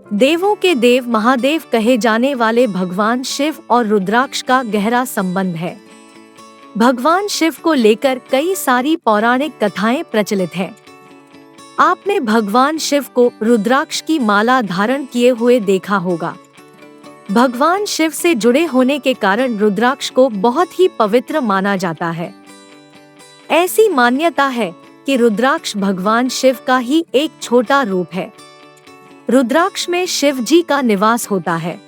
देवों के देव महादेव कहे जाने वाले भगवान शिव और रुद्राक्ष का गहरा संबंध है। भगवान शिव को लेकर कई सारी पौराणिक कथाएं प्रचलित हैं। आपने भगवान शिव को रुद्राक्ष की माला धारण किए हुए देखा होगा। भगवान शिव से जुड़े होने के कारण रुद्राक्ष को बहुत ही पवित्र माना जाता है। ऐसी मान्यता है कि रुद्राक्ष भगवान शिव का ही एक छोटा रूप है। रुद्राक्ष में शिव जी का निवास होता है।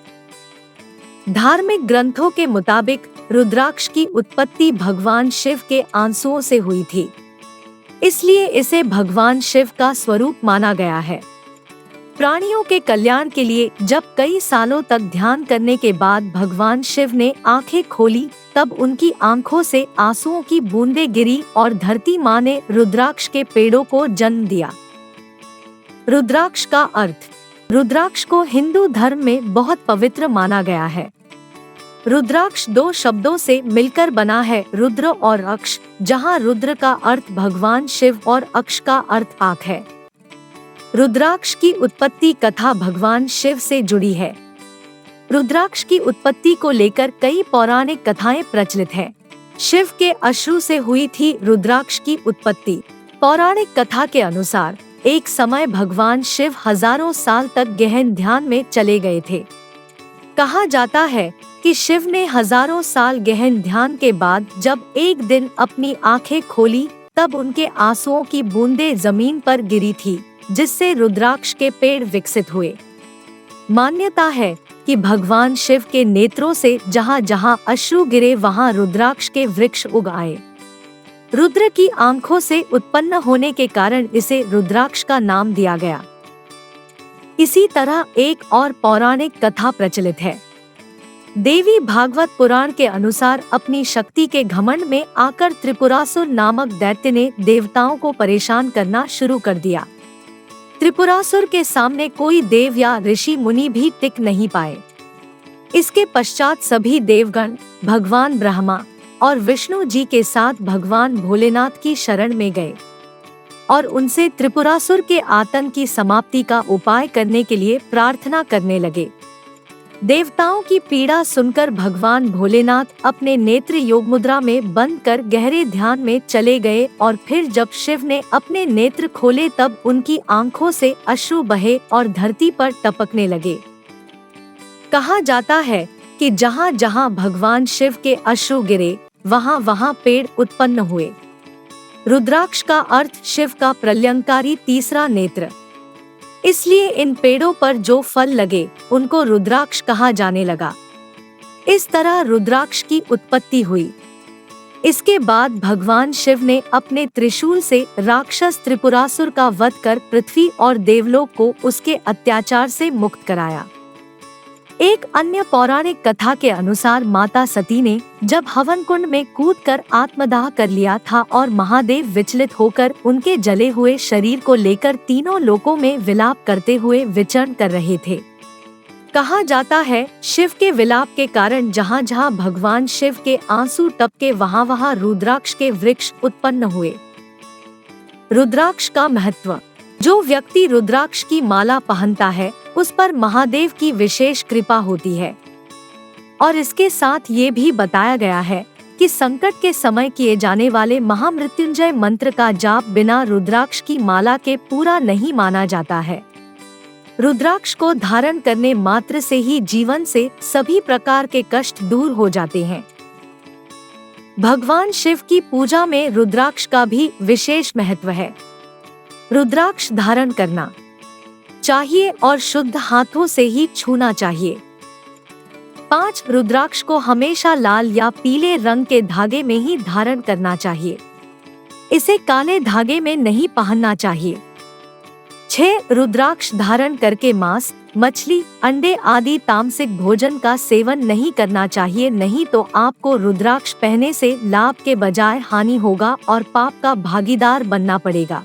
धार्मिक ग्रंथों के मुताबिक रुद्राक्ष की उत्पत्ति भगवान शिव के आंसुओं से हुई थी, इसलिए इसे भगवान शिव का स्वरूप माना गया है। प्राणियों के कल्याण के लिए जब कई सालों तक ध्यान करने के बाद भगवान शिव ने आंखें खोली, तब उनकी आंखों से आंसुओं की बूंदें गिरी और धरती माँ ने रुद्राक्ष के पेड़ों को जन्म दिया। रुद्राक्ष का अर्थ। रुद्राक्ष को हिंदू धर्म में बहुत पवित्र माना गया है। रुद्राक्ष दो शब्दों से मिलकर बना है, रुद्र और अक्ष, जहाँ रुद्र का अर्थ भगवान शिव और अक्ष का अर्थ आँख है। रुद्राक्ष की उत्पत्ति कथा भगवान शिव से जुड़ी है। रुद्राक्ष की उत्पत्ति को लेकर कई पौराणिक कथाएं प्रचलित हैं। शिव के अश्रु से हुई थी रुद्राक्ष की उत्पत्ति। पौराणिक कथा के अनुसार एक समय भगवान शिव हजारों साल तक गहन ध्यान में चले गए थे। कहा जाता है कि शिव ने हजारों साल गहन ध्यान के बाद जब एक दिन अपनी आंखें खोली, तब उनके आंसुओं की बूंदें जमीन पर गिरी थी, जिससे रुद्राक्ष के पेड़ विकसित हुए। मान्यता है कि भगवान शिव के नेत्रों से जहाँ जहाँ अश्रु गिरे वहाँ रुद्राक्ष के वृक्ष उग आए। रुद्र की आंखों से उत्पन्न होने के कारण इसे रुद्राक्ष का नाम दिया गया। इसी तरह एक और पौराणिक कथा प्रचलित है। देवी भागवत पुराण के अनुसार अपनी शक्ति के घमंड में आकर त्रिपुरासुर नामक दैत्य ने देवताओं को परेशान करना शुरू कर दिया। त्रिपुरासुर के सामने कोई देव या ऋषि मुनि भी टिक नहीं पाए। इसके पश्चात सभी देवगण भगवान ब्रह्मा और विष्णु जी के साथ भगवान भोलेनाथ की शरण में गए और उनसे त्रिपुरासुर के आतंक की समाप्ति का उपाय करने के लिए प्रार्थना करने लगे। देवताओं की पीड़ा सुनकर भगवान भोलेनाथ अपने नेत्र योग मुद्रा में बंद कर गहरे ध्यान में चले गए और फिर जब शिव ने अपने नेत्र खोले तब उनकी आंखों से अश्रु बहे और धरती पर टपकने लगे। कहा जाता है कि जहाँ जहाँ भगवान शिव के अश्रु गिरे वहाँ वहाँ पेड़ उत्पन्न हुए। रुद्राक्ष का अर्थ शिव का प्रलयंकारी तीसरा नेत्र, इसलिए इन पेड़ों पर जो फल लगे उनको रुद्राक्ष कहा जाने लगा। इस तरह रुद्राक्ष की उत्पत्ति हुई। इसके बाद भगवान शिव ने अपने त्रिशूल से राक्षस त्रिपुरासुर का वध कर पृथ्वी और देवलोक को उसके अत्याचार से मुक्त कराया। एक अन्य पौराणिक कथा के अनुसार माता सती ने जब हवन कुंड में कूदकर आत्मदाह कर लिया था और महादेव विचलित होकर उनके जले हुए शरीर को लेकर तीनों लोकों में विलाप करते हुए विचरण कर रहे थे। कहा जाता है शिव के विलाप के कारण जहाँ जहाँ भगवान शिव के आंसू टपके वहाँ वहाँ रुद्राक्ष के वृक्ष उत्पन्न हुए। रुद्राक्ष का महत्व। जो व्यक्ति रुद्राक्ष की माला पहनता है उस पर महादेव की विशेष कृपा होती है और इसके साथ ये भी बताया गया है कि संकट के समय किए जाने वाले महामृत्युंजय मंत्र का जाप बिना रुद्राक्ष की माला के पूरा नहीं माना जाता है। रुद्राक्ष को धारण करने मात्र से ही जीवन से सभी प्रकार के कष्ट दूर हो जाते हैं। भगवान शिव की पूजा में रुद्राक्ष का भी विशेष महत्व है। रुद्राक्ष धारण करना चाहिए और शुद्ध हाथों से ही छूना चाहिए। 5 रुद्राक्ष को हमेशा लाल या पीले रंग के धागे में ही धारण करना चाहिए। इसे काले धागे में नहीं पहनना चाहिए। 6 रुद्राक्ष धारण करके मांस, मछली, अंडे आदि तामसिक भोजन का सेवन नहीं करना चाहिए, नहीं तो आपको रुद्राक्ष पहनने से लाभ के बजाय हानि होगा और पाप का भागीदार बनना पड़ेगा।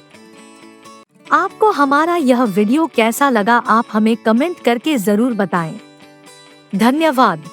आपको हमारा यह वीडियो कैसा लगा आप हमें कमेंट करके जरूर बताएं। धन्यवाद।